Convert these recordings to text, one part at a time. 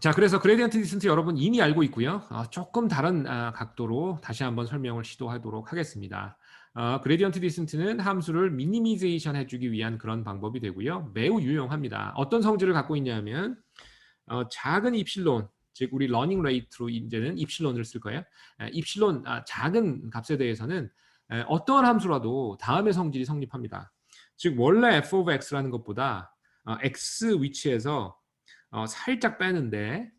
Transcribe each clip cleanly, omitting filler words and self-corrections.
자, 그래서 그레디언트 디센트 여러분 이미 알고 있고요. 조금 다른 각도로 다시 한번 설명을 시도하도록 하겠습니다. 그레디언트 디센트는 함수를 미니미제이션 해주기 위한 그런 방법이 되고요. 매우 유용합니다. 어떤 성질을 갖고 있냐면 작은 입실론, 즉 우리 러닝 레이트로 이제는 입실론을 쓸 거예요. 입실론 작은 값에 대해서는 어떠한 함수라도 다음의 성질이 성립합니다. 즉 원래 f of x라는 것보다 x 위치에서 살짝 빼는데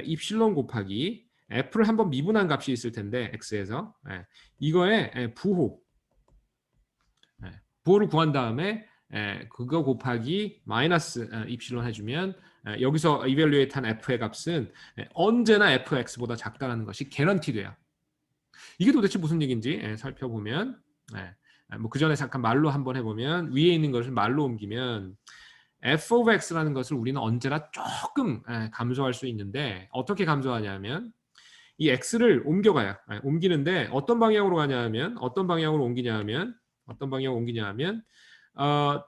입실론 곱하기 f를 한번 미분한 값이 있을 텐데 x에서 이거에 부호를 구한 다음에 그거 곱하기 마이너스 입실론 해주면 여기서 이벨루에이트 한 f의 값은 언제나 fx보다 작다는 것이 개런티돼요. 이게 도대체 무슨 얘기인지 살펴보면 뭐 그 전에 잠깐 말로 한번 해보면 위에 있는 것을 말로 옮기면 f of x라는 것을 우리는 언제나 조금 감소할 수 있는데 어떻게 감소하냐면 이 x를 옮겨가요. 옮기는데 어떤 방향으로 가냐면 어떤 방향으로 옮기냐면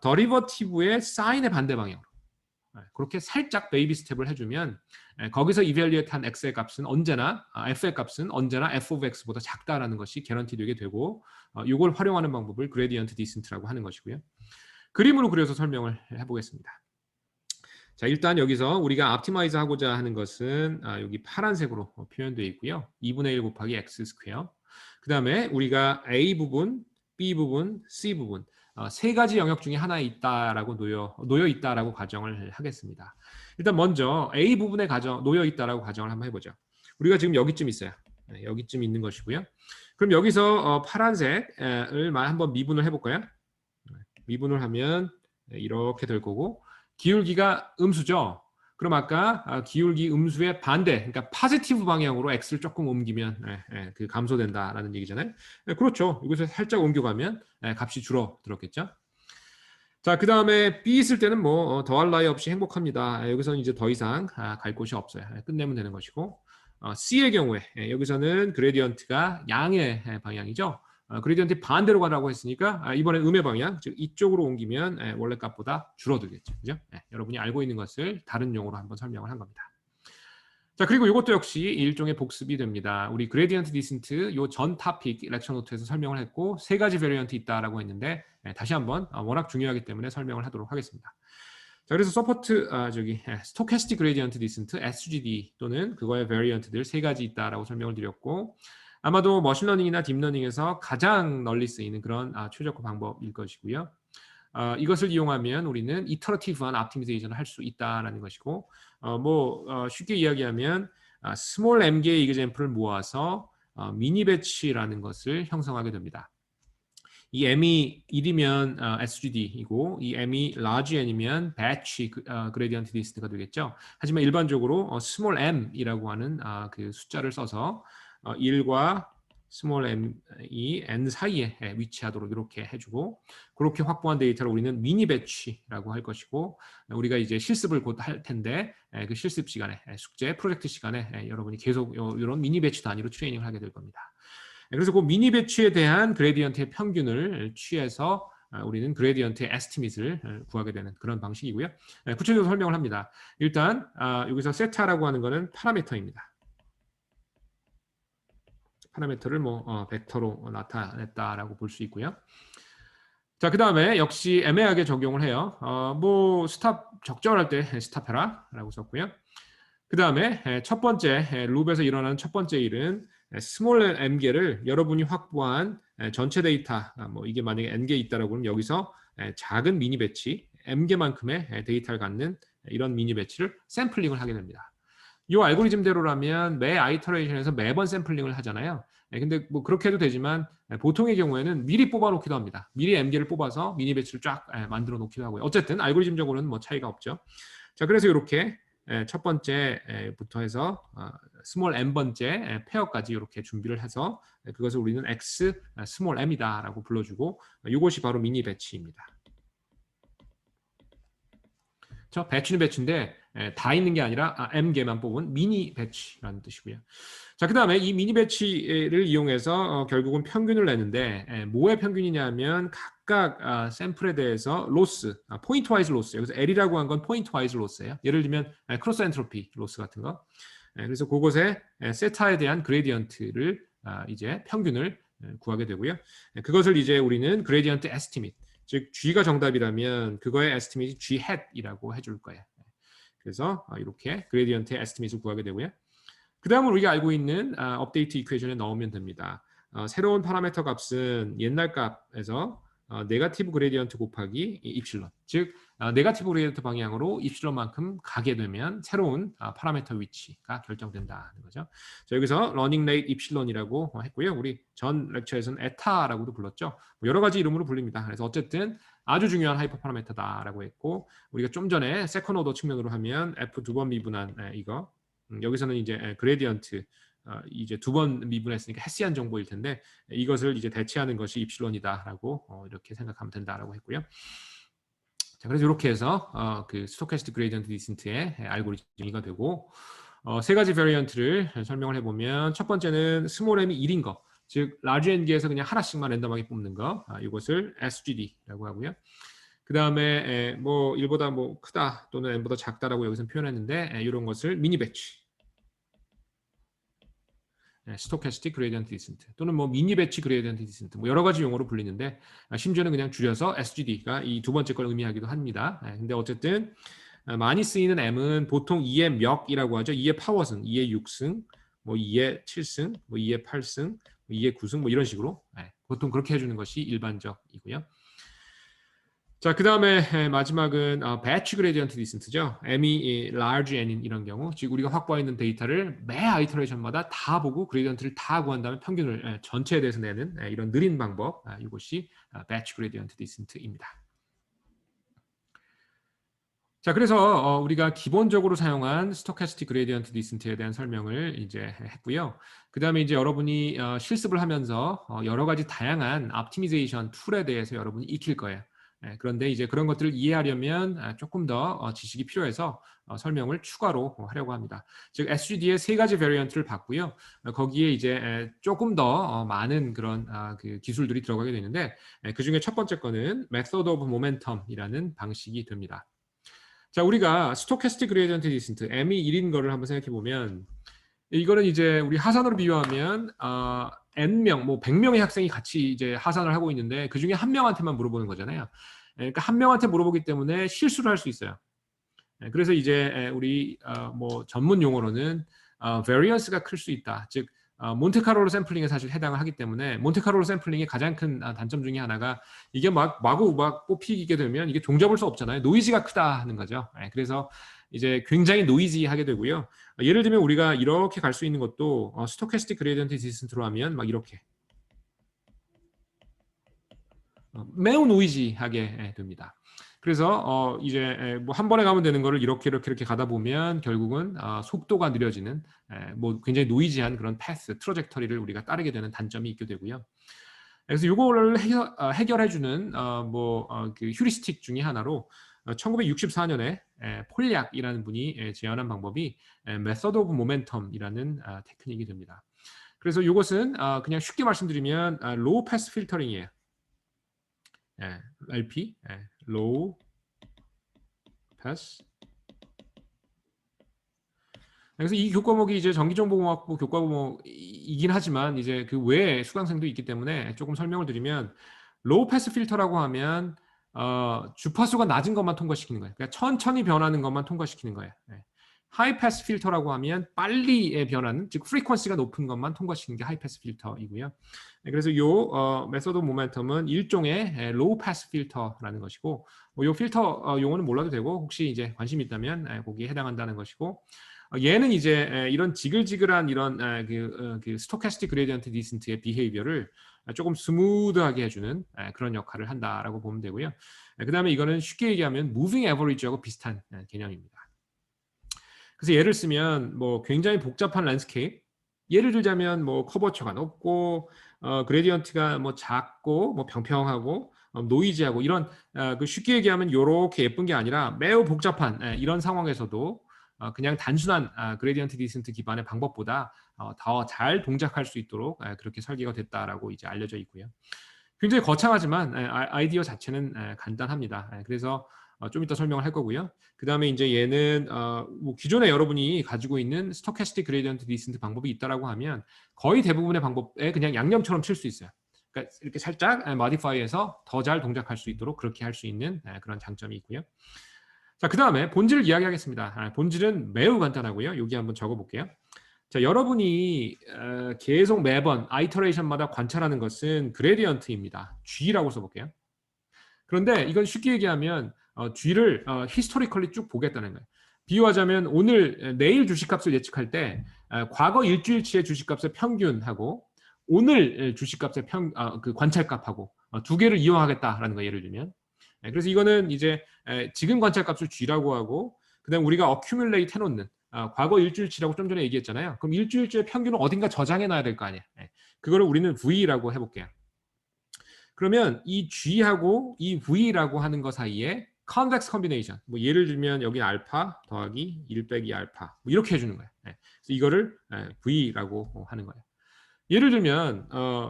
더리버티브의 사인의 반대 방향으로 그렇게 살짝 베이비 스텝을 해주면 거기서 이벨리에이트한 x의 값은 언제나 f의 값은 언제나 f of x보다 작다라는 것이 개런티 되게 되고 이걸 활용하는 방법을 그레디언트 디센트라고 하는 것이고요. 그림으로 그려서 설명을 해보겠습니다. 자, 일단 여기서 우리가 optimize 하고자 하는 것은 여기 파란색으로 표현되어 있고요. 2분의 1 곱하기 x 스퀘어. 그 다음에 우리가 a 부분, b 부분, c 부분 세 가지 영역 중에 하나에 있다라고 놓여 있다라고 가정을 하겠습니다. 일단 먼저 a 부분에 놓여 있다라고 가정을 한번 해보죠. 우리가 지금 여기쯤 있어요. 여기쯤 있는 것이고요. 그럼 여기서 파란색을 한번 미분을 해볼까요? 미분을 하면 이렇게 될 거고 기울기가 음수죠. 그럼 아까 기울기 음수의 반대, 그러니까 파지티브 방향으로 x를 조금 옮기면 그 감소된다라는 얘기잖아요. 그렇죠. 여기서 살짝 옮겨가면 값이 줄어들었겠죠. 자, 그 다음에 b 있을 때는 뭐 더할 나위 없이 행복합니다. 여기서는 이제 더 이상 갈 곳이 없어요. 끝내면 되는 것이고 c의 경우에 여기서는 그레디언트가 양의 방향이죠. 그레디언트 반대로 가라고 했으니까 이번엔 음의 방향, 즉 이쪽으로 옮기면 원래 값보다 줄어들겠죠. 그죠? 여러분이 알고 있는 것을 다른 용어로 한번 설명을 한 겁니다. 자, 그리고 이것도 역시 일종의 복습이 됩니다. 우리 그레디언트 디센트 요 전 토픽 렉처 노트에서 설명을 했고 세 가지 베리언트 있다라고 했는데 다시 한번 워낙 중요하기 때문에 설명을 하도록 하겠습니다. 자, 그래서 서포트 스토캐스틱 그레디언트 디센트 SGD 또는 그거의 베리언트들 세 가지 있다라고 설명을 드렸고 아마도 머신러닝이나 딥러닝에서 가장 널리 쓰이는 그런 최적화 방법일 것이고요. 이것을 이용하면 우리는 이터러티브한 옵티미제이션을 할 수 있다라는 것이고 쉽게 이야기하면 스몰 m 개의 이그젬플을 모아서 미니 배치라는 것을 형성하게 됩니다. 이 m이 1이면 SGD이고 이 m이 large n이면 batch gradient descent가 되겠죠. 하지만 일반적으로 small m이라고 하는 그 숫자를 써서 1과 small m이 n 사이에 위치하도록 이렇게 해주고 그렇게 확보한 데이터를 우리는 미니 배치라고 할 것이고 우리가 이제 실습을 곧 할 텐데 그 실습 시간에 숙제 프로젝트 시간에 여러분이 계속 이런 미니 배치 단위로 트레이닝을 하게 될 겁니다. 그래서 그 미니 배치에 대한 그레디언트의 평균을 취해서 우리는 그레디언트의 에스티밋을 구하게 되는 그런 방식이고요. 구체적으로 설명을 합니다. 일단 여기서 세타라고 하는 것은 파라미터입니다. 파라미터를 벡터로 나타냈다라고 볼 수 있고요. 자, 그 다음에 역시 애매하게 적용을 해요. 스탑 적절할 때 스탑해라라고 썼고요. 그 다음에 첫 번째 룹에서 일어나는 첫 번째 일은 스몰 m개를 여러분이 확보한 전체 데이터 이게 만약에 n개 있다라고 하면 여기서 작은 미니 배치 m개만큼의 데이터를 갖는 이런 미니 배치를 샘플링을 하게 됩니다. 이 알고리즘대로라면 매 아이터레이션에서 매번 샘플링을 하잖아요. 근데 그렇게 해도 되지만 보통의 경우에는 미리 뽑아놓기도 합니다. 미리 m개를 뽑아서 미니 배치를 쫙 만들어 놓기도 하고요. 어쨌든 알고리즘적으로는 차이가 없죠. 자, 그래서 이렇게 첫 번째부터 해서 스몰 m번째 페어까지 이렇게 준비를 해서 그것을 우리는 x 스몰 m이다라고 불러주고 이것이 바로 미니 배치입니다. 배치는 배치인데 다 있는 게 아니라 m개만 뽑은 미니 배치라는 뜻이고요. 자, 그 다음에 이 미니 배치를 이용해서 결국은 평균을 내는데 뭐의 평균이냐면 각각 샘플에 대해서 로스, 포인트 와이즈 로스. 여기서 L이라고 한 건 포인트 와이즈 로스예요. 예를 들면 크로스 엔트로피 로스 같은 거. 그래서 그곳에 세타에 대한 그레디언트를 이제 평균을 구하게 되고요. 그것을 이제 우리는 그레디언트 에스티밋, 즉 G가 정답이라면 그거의 에스티밋이 G hat이라고 해줄 거예요. 그래서 이렇게 그레디언트의 에스티밋을 구하게 되고요. 그 다음은 우리가 알고 있는 업데이트 이퀘이션에 넣으면 됩니다. 새로운 파라미터 값은 옛날 값에서 네거티브 그레디언트 곱하기 입실론, 즉 네거티브 그레디언트 방향으로 입실론만큼 가게 되면 새로운 파라미터 위치가 결정된다는 거죠. 자, 여기서 러닝 레이트 입실론이라고 했고요. 우리 전 렉처에서는 에타라고도 불렀죠. 뭐 여러 가지 이름으로 불립니다. 그래서 어쨌든 아주 중요한 하이퍼 파라미터다라고 했고, 우리가 좀 전에 세컨 오더 측면으로 하면 F 두 번 미분한 이거, 여기서는 이제 그레디언트 이제 두 번 미분했으니까 헤시안 정보일 텐데 이것을 이제 대체하는 것이 입실론이다라고 이렇게 생각하면 된다라고 했고요. 자, 그래서 이렇게 해서 그 스토캐스틱 그레디언트 디센트의 알고리즘이가 되고, 세 가지 베리언트를 설명을 해보면, 첫 번째는 스몰 m이 1인 거, 즉 라지 n기에서 그냥 하나씩만 랜덤하게 뽑는 거, 이것을 SGD라고 하고요. 그 다음에 뭐 1보다 뭐 크다 또는 n보다 작다라고 여기서 표현했는데 이런 것을 미니 배치, 스토캐스틱 그레디언트 디센트 또는 뭐 미니 배치 그레디언트 디센트, 뭐 여러 가지 용어로 불리는데 심지어는 그냥 줄여서 SGD가 이 두 번째 걸 의미하기도 합니다. 근데 어쨌든 많이 쓰이는 m은 보통 2의 멱이라고 하죠. 2의 파워승, 2의 6승, 뭐 2의 7승, 뭐 2의 8승, 2의 9승, 뭐 이런 식으로 보통 그렇게 해주는 것이 일반적이고요. 자, 그 다음에 마지막은 배치 그레디언트 디센트죠. m이 large n인 이런 경우, 즉 우리가 확보해 있는 데이터를 매 아이터레이션마다 다 보고 그레디언트를 다 구한 다음에 평균을 전체에 대해서 내는 이런 느린 방법, 이것이 배치 그레디언트 디센트입니다. 자, 그래서 우리가 기본적으로 사용한 스토캐스틱 그레디언트 디센트에 대한 설명을 이제 했고요. 그 다음에 이제 여러분이 실습을 하면서 여러 가지 다양한 옵티미제이션 툴에 대해서 여러분이 익힐 거예요. 그런데 이제 그런 것들을 이해하려면 조금 더 지식이 필요해서 설명을 추가로 하려고 합니다. 즉 SGD의 세 가지 베리언트를 봤고요. 거기에 이제 조금 더 많은 그런 그 기술들이 들어가게 되는데 그 중에 첫 번째 거는 Method of Momentum이라는 방식이 됩니다. 자, 우리가 스토캐스틱 그레디언트 디센트 m이 1인 거를 한번 생각해 보면, 이거는 이제 우리 하산으로 비유하면 n명, 뭐 100명의 학생이 같이 이제 하산을 하고 있는데 그 중에 한 명한테만 물어보는 거잖아요. 그러니까 한 명한테 물어보기 때문에 실수를 할 수 있어요. 그래서 이제 우리 뭐 전문 용어로는 variance가 클 수 있다. 즉 몬테카를로 샘플링에 사실 해당을 하기 때문에, 몬테카를로 샘플링의 가장 큰 단점 중에 하나가 이게 마구 뽑히게 되면 이게 종잡을 수 없잖아요. 노이즈가 크다 하는 거죠. 그래서 이제 굉장히 노이지하게 되고요. 예를 들면 우리가 이렇게 갈 수 있는 것도 스토캐스틱 그레디언트 디센트로 하면 막 이렇게 매우 노이지하게 됩니다. 그래서 이제 뭐 한 번에 가면 되는 거를 이렇게 가다 보면 결국은 속도가 느려지는 뭐 굉장히 노이지한 그런 패스, 트러젝터리를 우리가 따르게 되는 단점이 있게 되고요. 그래서 이거를 해결해주는 그 휴리스틱 중에 하나로 1964년에 폴약이라는 분이 제안한 방법이 Method of Momentum이라는 테크닉이 됩니다. 그래서 이것은 그냥 쉽게 말씀드리면 로우 패스 필터링이에요. LP, Low Pass. 그래서 이 교과목이 이제 전기정보공학부 교과목이긴 하지만 이제 그 외에 수강생도 있기 때문에 조금 설명을 드리면, 로우 패스 필터라고 하면 주파수가 낮은 것만 통과시키는 거예요. 그러니까 천천히 변하는 것만 통과시키는 거예요. 하이 패스 필터라고 하면 빨리 변하는, 즉 프리퀀시가 높은 것만 통과시키는 게 하이 패스 필터이고요. 그래서 요 메소드 모멘텀은 일종의 로우 패스 필터라는 것이고, 요 필터 용어는 몰라도 되고 혹시 이제 관심 있다면 거기에 해당한다는 것이고, 얘는 이제 이런 지글지글한 이런 그 스토캐스틱 그레디언트 디센트의 비헤이비어를 조금 스무드하게 해주는 그런 역할을 한다라고 보면 되고요. 그 다음에 이거는 쉽게 얘기하면 무빙 에버리지하고 비슷한 개념입니다. 그래서 예를 쓰면 뭐 굉장히 복잡한 랜드스케이프, 예를 들자면 뭐 커버처가 높고 그레디언트가 뭐 작고 뭐 평평하고 노이즈하고 이런 그 쉽게 얘기하면 이렇게 예쁜 게 아니라 매우 복잡한 이런 상황에서도 그냥 단순한 그레디언트 디센트 기반의 방법보다 더 잘 동작할 수 있도록 그렇게 설계가 됐다라고 이제 알려져 있고요. 굉장히 거창하지만 아이디어 자체는 간단합니다. 그래서 좀 이따 설명을 할 거고요. 그 다음에 이제 얘는 뭐 기존에 여러분이 가지고 있는 스토캐스틱 그레디언트 디센트 방법이 있다라고 하면 거의 대부분의 방법에 그냥 양념처럼 칠 수 있어요. 그러니까 이렇게 살짝 모디파이해서 더 잘 동작할 수 있도록 그렇게 할 수 있는 그런 장점이 있고요. 자, 그 다음에 본질을 이야기하겠습니다. 본질은 매우 간단하고요. 여기 한번 적어볼게요. 자, 여러분이 계속 매번 아이터레이션마다 관찰하는 것은 그레디언트입니다. G라고 써볼게요. 그런데 이건 쉽게 얘기하면 G를 히스토리컬리 쭉 보겠다는 거예요. 비유하자면 오늘 내일 주식값을 예측할 때 과거 일주일치의 주식값의 평균하고 오늘 주식값의 그 관찰값하고 두 개를 이용하겠다라는 거예요. 예를 들면. 그래서 이거는 이제 지금 관찰값을 G라고 하고 그다음 우리가 accumulate 해놓는 과거 일주일치라고 좀 전에 얘기했잖아요. 그럼 일주일치의 평균은 어딘가 저장해 놔야 될 거 아니에요. 그거를 우리는 V라고 해볼게요. 그러면 이 G하고 이 V라고 하는 거 사이에 convex combination, 뭐 예를 들면 여기 알파 더하기 1 빼기 알파 뭐 이렇게 해주는 거예요. 그래서 이거를 V라고 하는 거예요. 예를 들면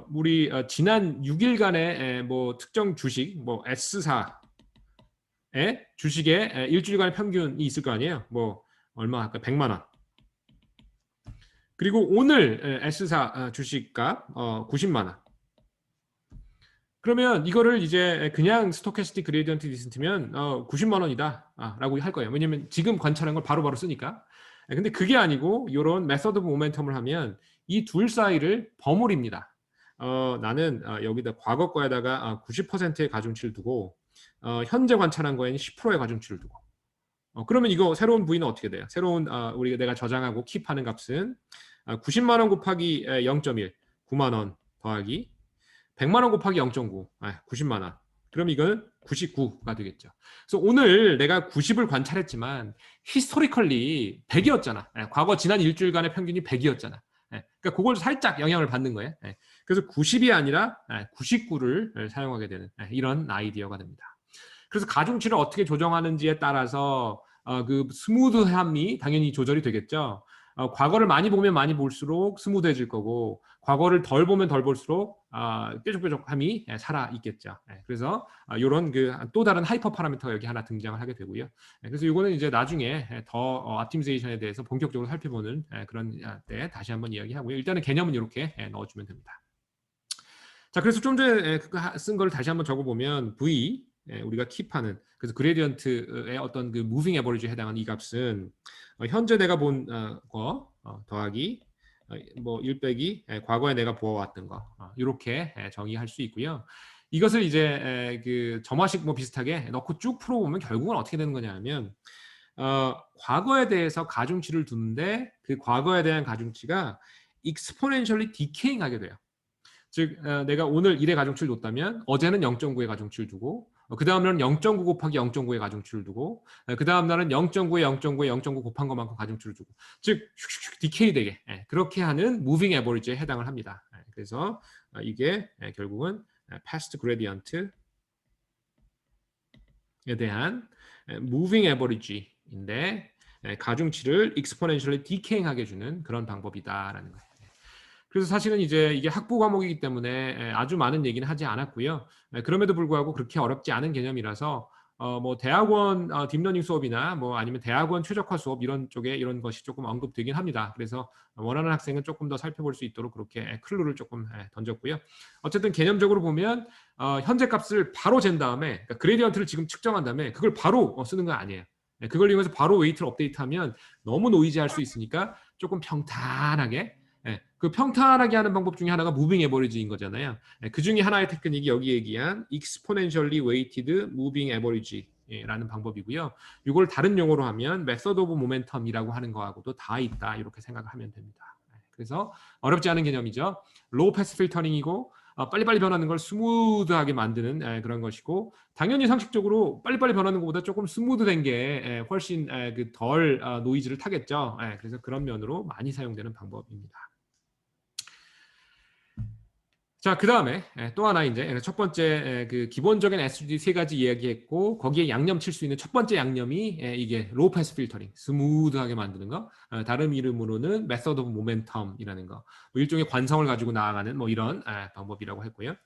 우리 지난 6일간의 뭐 특정 주식, 뭐 S사의 주식의 일주일간의 평균이 있을 거 아니에요. 뭐 얼마 할까? 100만 원. 그리고 오늘 S사 주식값 90만 원. 그러면 이거를 이제 그냥 스토캐스틱 그레디언트 디센트면 90만 원이다 라고 할 거예요. 왜냐면 지금 관찰한 걸 바로바로 쓰니까. 근데 그게 아니고 이런 메서드 오브 모멘텀을 하면 이 둘 사이를 버무립니다. 나는 여기다 과거 거에다가 90%의 가중치를 두고 현재 관찰한 거에는 10%의 가중치를 두고 그러면 이거 새로운 부위는 어떻게 돼요? 새로운 우리가 내가 저장하고 킵하는 값은 90만 원 곱하기 0.1 9만 원 더하기 100만 원 곱하기 0.9 90만 원. 그럼 이거는 99가 되겠죠. 그래서 오늘 내가 90을 관찰했지만 히스토리컬리 100이었잖아. 과거 지난 일주일간의 평균이 100이었잖아. 그러니까 그걸 살짝 영향을 받는 거예요. 그래서 90이 아니라 99를 사용하게 되는 이런 아이디어가 됩니다. 그래서 가중치를 어떻게 조정하는지에 따라서 그 스무드함이 당연히 조절이 되겠죠. 과거를 많이 보면 많이 볼수록 스무드해질 거고 과거를 덜 보면 덜 볼수록 뾰족뾰족함이 살아 있겠죠. 그래서 이런 그 또 다른 하이퍼 파라미터가 여기 하나 등장을 하게 되고요. 그래서 이거는 이제 나중에 더 옵티미제이션에 대해서 본격적으로 살펴보는 그런 때 다시 한번 이야기하고요. 일단은 개념은 이렇게 넣어주면 됩니다. 자, 그래서 좀 전에 쓴 걸 다시 한번 적어보면 V 우리가 킵하는 그래서 그레디언트의 어떤 그 무빙 에버리지에 해당하는 이 값은 현재 내가 본 거 더하기 뭐 1 빼기 과거에 내가 보아왔던 거 이렇게 정의할 수 있고요. 이것을 이제 그 점화식 뭐 비슷하게 넣고 쭉 풀어보면 결국은 어떻게 되는 거냐면 과거에 대해서 가중치를 두는데 그 과거에 대한 가중치가 exponentially decaying하게 돼요. 즉 내가 오늘 1의 가중치를 뒀다면 어제는 0.9의 가중치를 두고 그 다음 날은 0.9 곱하기 0.9의 가중치를 두고 그 다음 날은 0.9에 0.9에 0.9 곱한 것만큼 가중치를 주고 즉 슉슉슉 디케이 되게 그렇게 하는 무빙 에버리지에 해당을 합니다. 그래서 이게 결국은 past gradient에 대한 무빙 에버리지인데 가중치를 exponentially decaying하게 주는 그런 방법이다라는 거예요. 그래서 사실은 이제 이게 학부 과목이기 때문에 아주 많은 얘기는 하지 않았고요. 그럼에도 불구하고 그렇게 어렵지 않은 개념이라서 뭐 대학원 딥러닝 수업이나 뭐 아니면 대학원 최적화 수업 이런 쪽에 이런 것이 조금 언급되긴 합니다. 그래서 원하는 학생은 조금 더 살펴볼 수 있도록 그렇게 클루를 조금 던졌고요. 어쨌든 개념적으로 보면 현재 값을 바로 잰 다음에 그러니까 그레디언트를 지금 측정한 다음에 그걸 바로 쓰는 건 아니에요. 그걸 이용해서 바로 웨이트를 업데이트하면 너무 노이즈할 수 있으니까 조금 평탄하게 그 평탄하게 하는 방법 중에 하나가 무빙 에버리지인 거잖아요. 그 중에 하나의 테크닉이 여기 얘기한 exponentially weighted moving average라는 방법이고요. 이걸 다른 용어로 하면 method of momentum이라고 하는 거하고도 다 있다 이렇게 생각하면 됩니다. 그래서 어렵지 않은 개념이죠. low pass filtering이고 빨리빨리 변하는 걸 스무드하게 만드는 그런 것이고 당연히 상식적으로 빨리빨리 변하는 것보다 조금 스무드된 게 훨씬 덜 노이즈를 타겠죠. 그래서 그런 면으로 많이 사용되는 방법입니다. 자, 그 다음에 또 하나 이제 첫 번째 그 기본적인 SGD 세 가지 이야기했고 거기에 양념 칠 수 있는 첫 번째 양념이 이게 로우 패스 필터링, 스무드하게 만드는 거. 다른 이름으로는 메서드 오브 모멘텀이라는 거. 뭐 일종의 관성을 가지고 나아가는 뭐 이런 방법이라고 했고요.